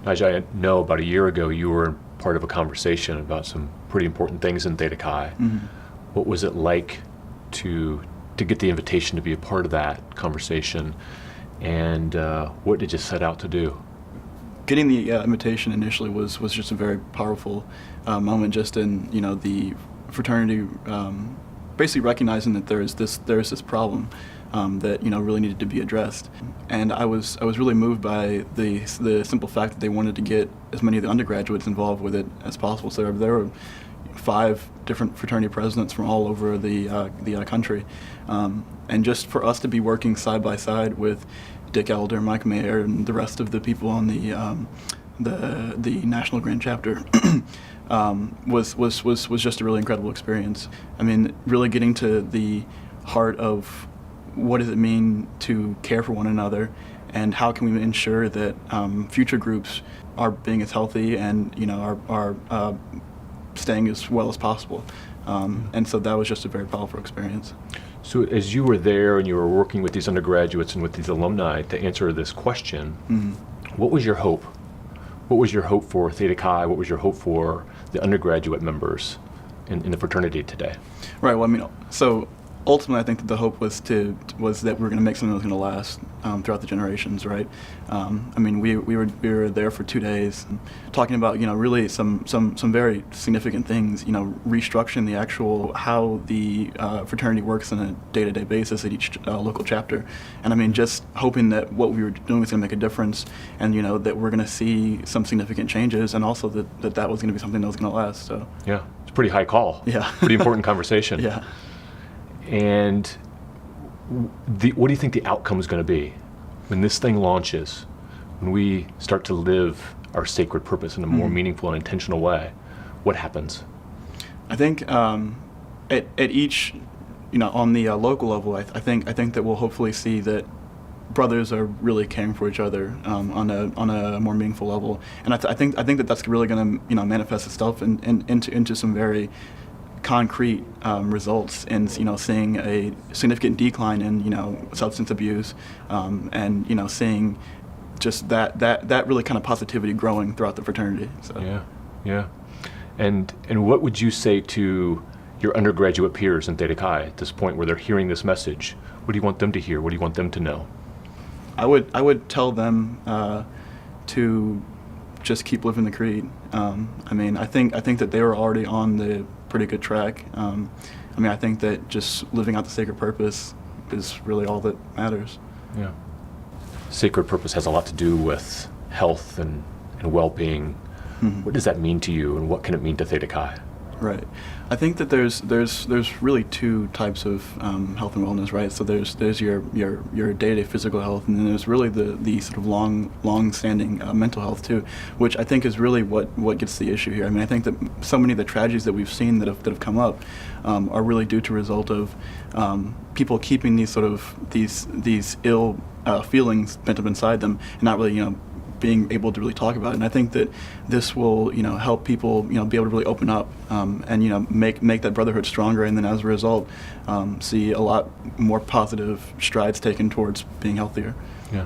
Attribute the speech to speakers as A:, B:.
A: Najja, I know about a year ago you were part of a conversation about some pretty important things in Theta Chi.
B: Mm-hmm.
A: What was it like to get the invitation to be a part of that conversation, and what did you set out to do?
B: Getting the invitation initially was just a very powerful moment, just in the fraternity basically recognizing that there is this problem that really needed to be addressed. And I was really moved by the simple fact that they wanted to get as many of the undergraduates involved with it as possible. So there were 5 different fraternity presidents from all over the country, and just for us to be working side by side with Dick Elder, Mike Mayer, and the rest of the people on the national grand chapter was just a really incredible experience. I mean, really getting to the heart of what does it mean to care for one another, and how can we ensure that future groups are being as healthy and are staying as well as possible. And so that was just a very powerful experience.
A: So as you were there and you were working with these undergraduates and with these alumni to answer this question, what was your hope? What was your hope for Theta Chi? What was your hope for the undergraduate members in the fraternity today?
B: Right. Well, I mean, so ultimately, I think that the hope was that we were going to make something that was going to last throughout the generations, right? I mean, we were there for 2 days, talking about really some very significant things. Restructuring the actual how the fraternity works on a day-to-day basis at each local chapter, and I mean, just hoping that what we were doing was going to make a difference, and that we're going to see some significant changes, and also that was going to be something that was going to last. So
A: yeah, it's a pretty high call.
B: Yeah,
A: pretty important conversation.
B: Yeah.
A: And what do you think the outcome is going to be when this thing launches, when we start to live our sacred purpose in a more meaningful and intentional way? What happens?
B: I think at each, on the local level, I think that we'll hopefully see that brothers are really caring for each other on a more meaningful level, and I think that that's really going to manifest itself into some very concrete results, and seeing a significant decline in substance abuse, and seeing just that really kind of positivity growing throughout the fraternity. So.
A: Yeah. And what would you say to your undergraduate peers in Theta Chi at this point where they're hearing this message? What do you want them to hear? What do you want them to know? I
B: would tell them to just keep living the creed. I mean, I think that they were already on the pretty good track. I mean, I think that just living out the sacred purpose is really all that matters.
A: Yeah. Sacred purpose has a lot to do with health and well-being. What does that mean to you, and what can it mean to Theta Chi?
B: Right. I think that there's really 2 types of health and wellness, right? So there's your day-to-day physical health, and then there's really the sort of long-standing mental health too, which I think is really what gets the issue here. I mean, I think that so many of the tragedies that we've seen that have come up are really due to a result of people keeping these sort of these ill feelings pent up inside them, and not really being able to really talk about it. And I think that this will help people be able to really open up, and make that brotherhood stronger, and then as a result see a lot more positive strides taken towards being healthier.
A: Yeah.